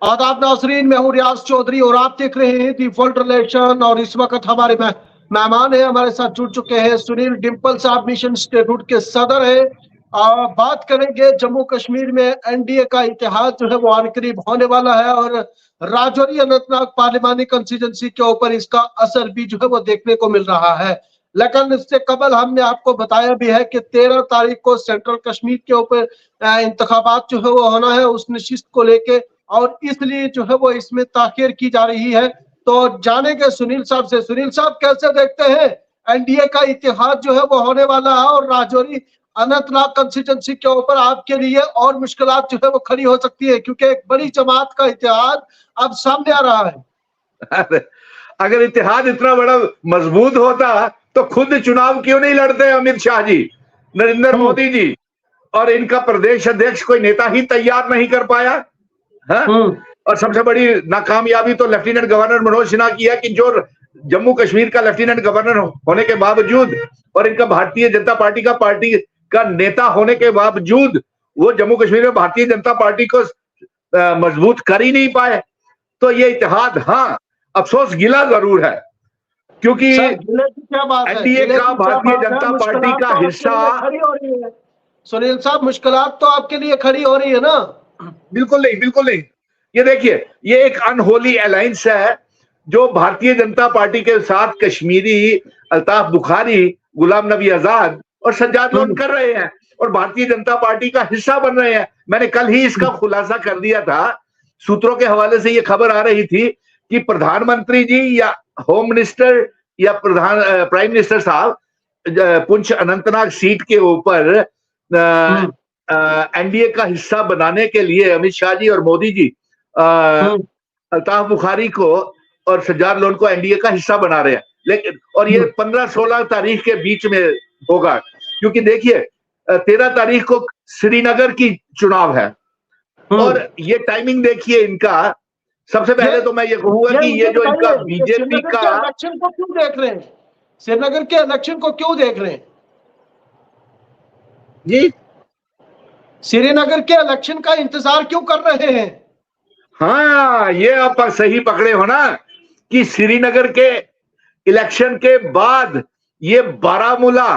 आदाब नाजरीन, मैं हूँ रियाज चौधरी और आप देख रहे हैं दी वर्ल्ड रिलेशन। और इस वक्त हमारे मेहमान है, हमारे साथ जुड़ चुके हैं सुनील डिम्पल साहब, मिशन स्टेटहुड के सदर है। बात करेंगे जम्मू कश्मीर में एनडीए का इतिहाद जो है वो आनकरीब होने वाला है और राजौरी अनंतनाग पार्लिमानी कंस्टिट्यूंसी के ऊपर इसका असर भी जो है वो देखने को मिल रहा है। लेकिन इससे कबल हमने आपको बताया भी है कि 13 तारीख को सेंट्रल कश्मीर के ऊपर इंतखाबात जो है वो होना है उस नशिस्त को लेके, और इसलिए जो है वो इसमें ताखीर की जा रही है। तो जानेंगे सुनील साहब से। सुनील साहब, कैसे देखते हैं एनडीए का इतिहाद जो है वो होने वाला है और राजौरी अनंतनाग कंस्टिट्यूंसी के ऊपर आपके लिए और मुश्किलात जो है वो खड़ी हो सकती है, क्योंकि एक बड़ी जमात का इतिहाद अब सामने आ रहा है। अगर इतिहाद इतना बड़ा मजबूत होता तो खुद चुनाव क्यों नहीं लड़ते अमित शाह जी, नरेंद्र मोदी जी, और इनका प्रदेश अध्यक्ष कोई नेता ही तैयार नहीं कर पाया। हाँ? और सबसे बड़ी नाकामयाबी तो लेफ्टिनेंट गवर्नर मनोज सिन्हा की है कि जो जम्मू कश्मीर का लेफ्टिनेंट गवर्नर होने के बावजूद और इनका भारतीय जनता पार्टी का नेता होने के बावजूद वो जम्मू कश्मीर में भारतीय जनता पार्टी को मजबूत कर ही नहीं पाए। तो ये इतिहाद, हाँ, अफसोस गिला जरूर है, क्योंकि एनडीए का भारतीय जनता पार्टी का हिस्सा। सुनील साहब, मुश्किलात तो आपके लिए खड़ी हो रही है ना? बिल्कुल नहीं, बिल्कुल नहीं। ये देखिए, ये एक अनहोली अलायंस है जो भारतीय जनता पार्टी के साथ कश्मीरी अल्ताफ बुखारी, गुलाम नबी आजाद और सज्जाद लोन कर रहे हैं और भारतीय जनता पार्टी का हिस्सा बन रहे हैं। मैंने कल ही इसका खुलासा कर दिया था। सूत्रों के हवाले से ये खबर आ रही थी कि प्रधानमंत्री जी या होम मिनिस्टर या प्राइम मिनिस्टर साहब पुंछ अनंतनाग सीट के ऊपर एनडीए का हिस्सा बनाने के लिए अमित शाह जी और मोदी जी अल्ताफ बुखारी को और सज्जाद लोन को एनडीए का हिस्सा बना रहे हैं। लेकिन और ये 15-16 तारीख के बीच में होगा, क्योंकि देखिए 13 तारीख को श्रीनगर की चुनाव है और ये टाइमिंग देखिए इनका। सबसे पहले तो मैं ये कहूंगा कि ये जो इनका बीजेपी का इलेक्शन को क्यों देख रहे हैं, श्रीनगर के इलेक्शन को क्यों देख रहे हैं जी? श्रीनगर के इलेक्शन का इंतजार क्यों कर रहे हैं? हाँ, ये आप सही पकड़े हो ना कि श्रीनगर के इलेक्शन के बाद ये बारामूला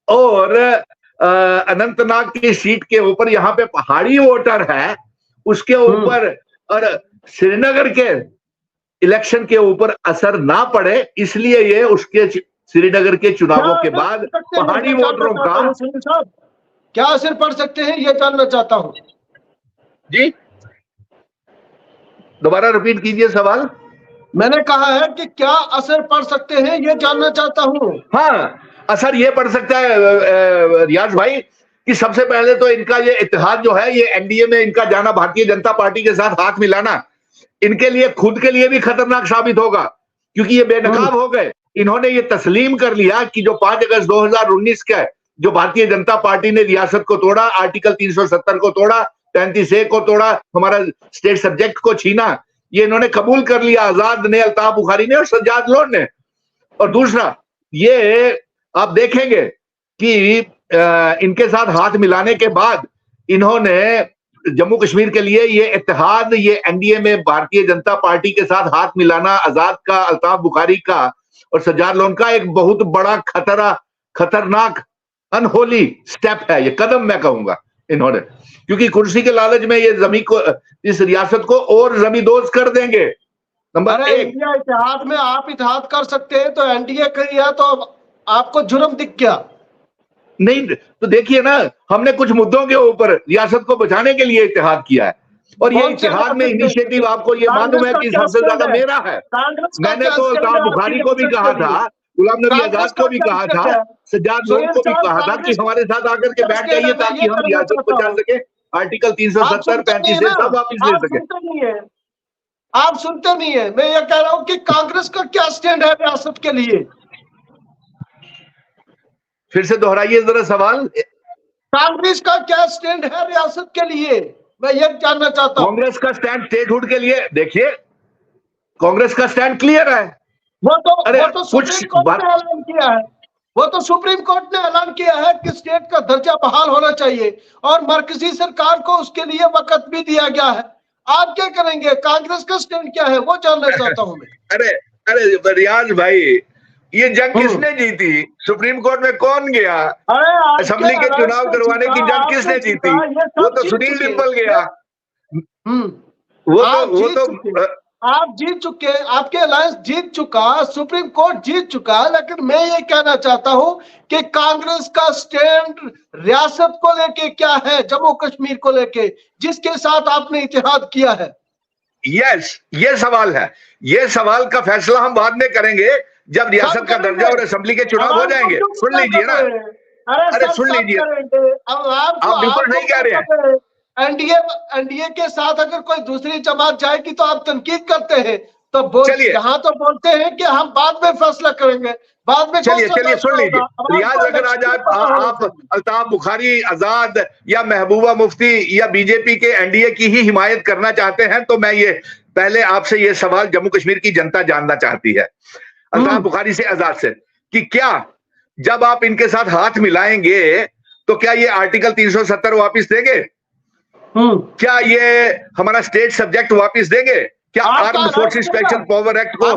और अनंतनाग की सीट के ऊपर यहाँ पे पहाड़ी वोटर है उसके ऊपर और श्रीनगर के इलेक्शन के ऊपर असर ना पड़े, इसलिए ये उसके श्रीनगर के चुनावों के बाद पहाड़ी वोटरों का क्या असर पड़ सकते हैं ये जानना चाहता हूं जी। दोबारा रिपीट कीजिए सवाल। मैंने कहा है कि क्या असर पड़ सकते हैं ये जानना चाहता हूं। हाँ, असर ये पड़ सकता है रियाज भाई कि सबसे पहले तो इनका ये इत्तेहाद जो है, ये एनडीए में इनका जाना, भारतीय जनता पार्टी के साथ हाथ मिलाना, इनके लिए खुद के लिए भी खतरनाक साबित होगा, क्योंकि ये बेनकाब हो गए। इन्होंने ये तस्लीम कर लिया कि जो 5 अगस्त 2019 का जो भारतीय जनता पार्टी ने रियासत को तोड़ा, आर्टिकल 370 को तोड़ा, 35A को तोड़ा, हमारा स्टेट सब्जेक्ट को छीना, ये इन्होंने कबूल कर लिया, आजाद ने, अल्ताफ बुखारी ने और सज्जाद लोन ने। और दूसरा, ये आप देखेंगे कि इनके साथ हाथ मिलाने के बाद इन्होंने जम्मू कश्मीर के लिए ये इत्तेहाद, ये एनडीए में भारतीय जनता पार्टी के साथ हाथ मिलाना, आजाद का, अल्ताफ बुखारी का और सज्जाद लोन का एक बहुत बड़ा खतरनाक अनहोली स्टेप है, ये कदम मैं कहूंगा इन्होंने, क्योंकि कुर्सी के लालच में ये जमीन को, इस रियासत को और जमींदोज कर देंगे। नंबर 1, इत्तेहाद में आप इत्तेहाद कर सकते हैं तो एनडीए किया तो आपको जुर्म दिख गया नहीं। तो देखिए ना, हमने कुछ मुद्दों के ऊपर रियासत को बचाने के लिए इत्तेहाद किया है और ये इत्तेहाद में इनिशिएटिव आपको ये मालूम है कि सबसे ज्यादा मेरा है। मैंने तो अल्ताफ बुखारी को भी कहा था, गुलाम नबी आजाद को भी कहा था, सज्जाद लोन को भी कहा था कि हमारे साथ आकर के बैठ जाइए ताकि हम रियासत को बचा सके, आर्टिकल 370, 35A सब वापिस ले सके। आप सुनते नहीं है। मैं ये कह रहा हूं कि कांग्रेस का क्या स्टैंड है रियासत के लिए? फिर से दोहराइए जरा सवाल। कांग्रेस का क्या स्टैंड है रियासत के लिए, मैं ये जानना चाहता हूं। कांग्रेस का स्टैंड स्टेटहुड के लिए, देखिए कांग्रेस का स्टैंड क्लियर है। वो तो सुप्रीम कोर्ट ने ऐलान किया है, वो तो सुप्रीम कोर्ट ने ऐलान किया है कि स्टेट का दर्जा बहाल होना चाहिए और मरकजी सरकार को उसके लिए वक्त भी दिया गया है। आप क्या करेंगे? कांग्रेस का स्टैंड क्या है वो जानना चाहता हूं मैं। अरे अरे रियाज भाई, ये जंग किसने जीती? सुप्रीम कोर्ट में कौन गया? अरे असेंबली के चुनाव करवाने की जंग किसने जीती? वो तो सुनील डिम्पल गया। वो तो आप जीत चुके, आपके अलायंस जीत चुका, सुप्रीम कोर्ट जीत चुका। लेकिन मैं ये कहना चाहता हूं कि कांग्रेस का स्टैंड रियासत को लेके क्या है, जम्मू कश्मीर को लेके, जिसके साथ आपने इत्तेहाद किया है? यस, ये सवाल है। ये सवाल का फैसला हम बाद में करेंगे जब रियासत का दर्जा और असेंबली के चुनाव हो जाएंगे। सुन लीजिए ना, अरे सुन लीजिए, आप बिल्कुल नहीं कह रहे हैं। एनडीए के साथ अगर कोई दूसरी जमात जाएगी तो आप तनकीद करते हैं, तो यहाँ तो बोलते हैं कि हम बाद में फैसला करेंगे। बाद में चलिए सुन लीजिए रियाज, अगर आज आप अल्ताफ बुखारी, आजाद या महबूबा मुफ्ती या बीजेपी के एनडीए की ही हिमायत करना चाहते हैं, तो मैं ये पहले आपसे ये सवाल जम्मू कश्मीर की जनता जानना चाहती है, अल्ताफ बुखारी से, आजाद से, कि क्या जब आप इनके साथ हाथ मिलाएंगे तो क्या ये आर्टिकल 370 वापिस देंगे? क्या ये हमारा स्टेट सब्जेक्ट वापिस देंगे? क्या arm forces special power act को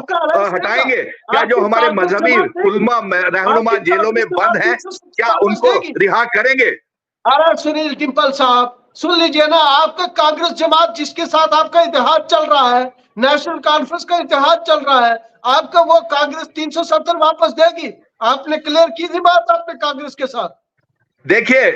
हटाएंगे? क्या जो हमारे मजहबी उल्मा रहनुमा जेलों में बंद हैं, क्या उनको रिहा करेंगे? अरे सुनील डिम्पल साहब, सुन लीजिए ना, आपका कांग्रेस जमात जिसके साथ आपका इत्तेहाद चल रहा है, नेशनल कॉन्फ्रेंस का इत्तेहाद चल रहा है, आपका वो कांग्रेस 370 वापस देगी? आपने क्लियर की थी बात आपने कांग्रेस के साथ। देखिए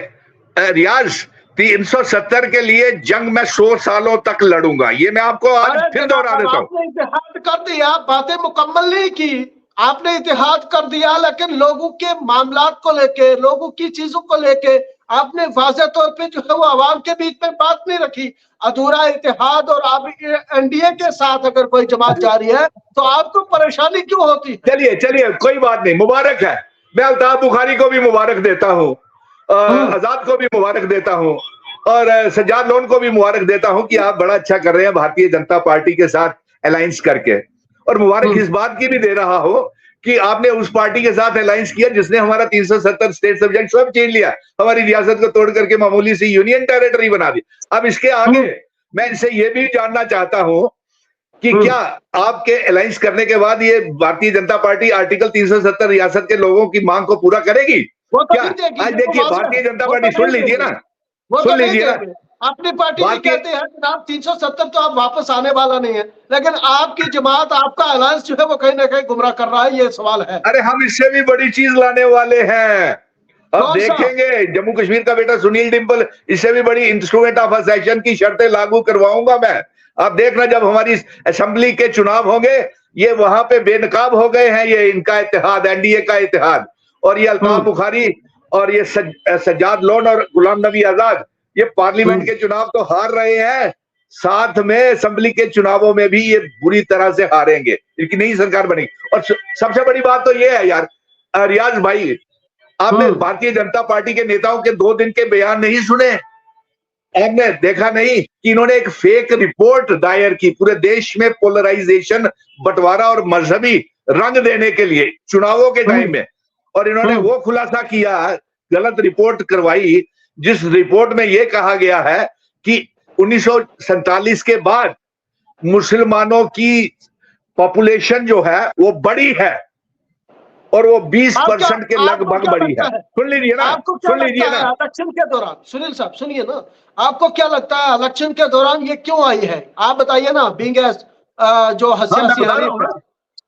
रियाज, 370 के लिए जंग में 100 सालों तक लड़ूंगा, ये मैं आपको आज फिर दोहरा देता हूं। आपने इत्तेहाद कर दिया, बातें मुकम्मल नहीं की, आपने इत्तेहाद कर दिया, लेकिन लोगों के मामलात को लेके, लोगों की चीजों को लेके आपने वाज़ेह तौर पे जो है वो आवाम के बीच में बात नहीं रखी। अधूरा इत्तेहाद, और आप एनडीए के साथ अगर कोई जमात जा रही है तो आपको परेशानी क्यों होती? चलिए कोई बात नहीं, मुबारक है। मैं अल्ताफ बुखारी को भी मुबारक देता हूँ, आजाद को भी मुबारक देता हूँ, और सज्जाद लोन को भी मुबारक देता हूँ कि आप बड़ा अच्छा कर रहे हैं भारतीय जनता पार्टी के साथ अलायंस करके। और मुबारक इस बात की भी दे रहा हो कि आपने उस पार्टी के साथ अलायंस किया जिसने हमारा 370 स्टेट सब्जेक्ट सब छीन लिया, हमारी रियासत को तोड़ करके मामूली सी यूनियन टेरिटरी बना दी। अब इसके आगे मैं इनसे ये भी जानना चाहता हूं कि क्या आपके अलायंस करने के बाद ये भारतीय जनता पार्टी आर्टिकल 370 रियासत के लोगों की मांग को पूरा करेगी? क्या आज देखिए भारतीय जनता पार्टी, सुन लीजिए ना, अपनी पार्टी भी कहते हैं कि आप 370 तो आप वापस आने वाला नहीं है, लेकिन आपकी जमात, आपका अलायंस जो है वो कहीं ना कहीं गुमराह कर रहा है, ये सवाल है। अरे हम इससे भी बड़ी चीज लाने वाले हैं, अब देखेंगे। जम्मू कश्मीर का बेटा सुनील डिम्पल, इससे भी बड़ी इंस्ट्रूमेंट ऑफ असेशन की शर्तें लागू करवाऊंगा मैं। आप देखना, जब हमारी असेंबली के चुनाव होंगे, ये वहां पे बेनकाब हो गए हैं, ये इनका इत्तेहाद, एनडीए का इत्तेहाद, और ये अल्ताफ बुखारी और ये सज्जाद लोन और गुलाम नबी आजाद, ये पार्लियामेंट के चुनाव तो हार रहे हैं, साथ में असेंबली के चुनावों में भी ये बुरी तरह से हारेंगे, इनकी नई सरकार बनेगी। और सबसे बड़ी बात तो ये है यार रियाज भाई, आपने भारतीय जनता पार्टी के नेताओं के 2 दिन के बयान नहीं सुने? आपने देखा नहीं कि इन्होंने एक फेक रिपोर्ट दायर की पूरे देश में पोलराइजेशन, बंटवारा और मजहबी रंग देने के लिए चुनावों के टाइम में, और इन्होंने वो खुलासा किया, गलत रिपोर्ट करवाई, जिस रिपोर्ट में यह कहा गया है कि 1947 के बाद मुसलमानों की पॉपुलेशन जो है वो बढ़ी है, और वो 20% के लगभग बढ़ी है। सुन लीजिए ना, सुन लीजिए ना, इलेक्शन के दौरान, सुनील साहब सुनिए ना, आपको क्या लगता है इलेक्शन के दौरान ये क्यों आई है? आप बताइए ना, बीइंग जो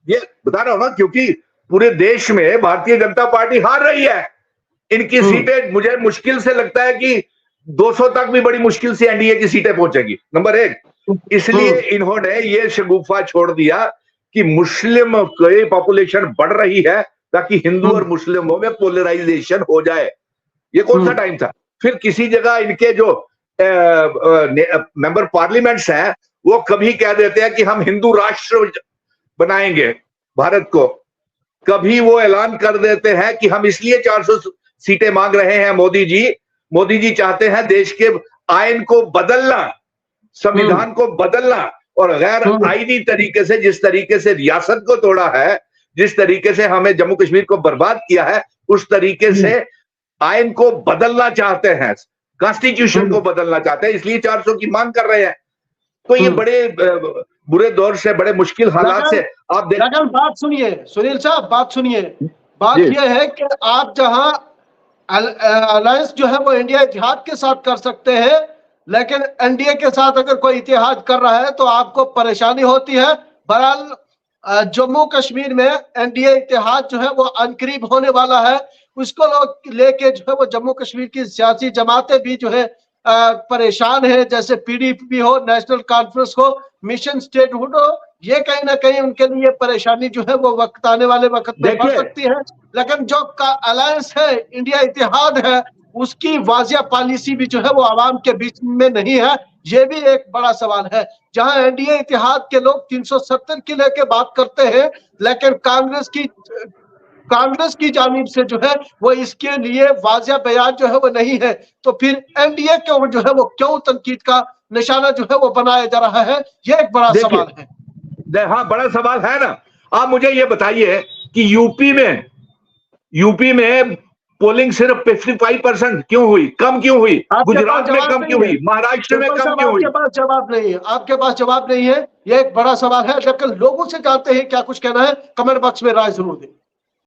ये बता रहा हूं ना, क्योंकि पूरे देश में भारतीय जनता पार्टी हार रही है। इनकी सीटें, मुझे मुश्किल से लगता है कि 200 तक भी बड़ी मुश्किल से एनडीए की सीटें पहुंचेगी, नंबर 1। इसलिए इन्होंने ये शगुफा छोड़ दिया कि मुस्लिम की पॉपुलेशन बढ़ रही है, ताकि हिंदू और मुस्लिमों में पोलराइजेशन हो जाए। ये कौन सा टाइम था? फिर किसी जगह इनके जो मेंबर पार्लियामेंट्स हैं, वो कभी कह देते हैं कि हम हिंदू राष्ट्र बनाएंगे भारत को, कभी वो ऐलान कर देते हैं कि हम इसलिए 400 सीटें मांग रहे हैं मोदी जी चाहते हैं देश के आइन को बदलना, संविधान को बदलना, और गैर आईनी तरीके से, जिस तरीके से रियासत को तोड़ा है, जिस तरीके से हमें जम्मू कश्मीर को बर्बाद किया है, उस तरीके से आइन को बदलना चाहते हैं, कॉन्स्टिट्यूशन को बदलना चाहते हैं, इसलिए 400 की मांग कर रहे हैं। तो ये बड़े बुरे दौर से, बड़े मुश्किल हालात से आप देख। लेकिन बात सुनिए सुनील साहब, बात सुनिए, बात यह है कि आप जहां अलायंस जो है वो इंडिया इतिहाद के साथ कर सकते हैं, लेकिन एनडीए के साथ अगर कोई इतिहाद कर रहा है तो आपको परेशानी होती है। बहरहाल जम्मू कश्मीर में एनडीए इतिहाद जो है वो अनकरीब होने वाला है, उसको लोग लेके जो है वो जम्मू कश्मीर की सियासी जमातें भी जो है परेशान है, जैसे पीडीपी हो, नेशनल कॉन्फ्रेंस हो, मिशन स्टेटहुड हो, ये कहीं ना कहीं उनके लिए परेशानी जो है वो वक्त आने वाले वक्त में बढ़ सकती है। लेकिन जो अलायंस है, इंडिया इतिहाद है, उसकी वाजिया पॉलिसी भी जो है वो आवाम के बीच में नहीं है, ये भी एक बड़ा सवाल है। जहां एनडीए इतिहाद के लोग 370 की लेके बात करते हैं, लेकिन कांग्रेस की जानिब से जो है वो इसके लिए वाजिया बयान जो है वो नहीं है, तो फिर एनडीए को जो है वो क्यों तनकीद का निशाना जो है वो बनाया जा रहा है, ये एक बड़ा सवाल है। हाँ, बड़ा सवाल है ना। आप मुझे ये बताइए कि यूपी में पोलिंग सिर्फ 55% क्यों हुई, कम क्यों हुई? गुजरात में कम क्यों हुई? महाराष्ट्र में कम क्यों हुई? आपके पास जवाब नहीं है, आपके पास जवाब नहीं है, ये एक बड़ा सवाल है। जबकि लोगों से जानते हैं क्या कुछ कहना है, कमेंट बॉक्स में राय जरूर दें।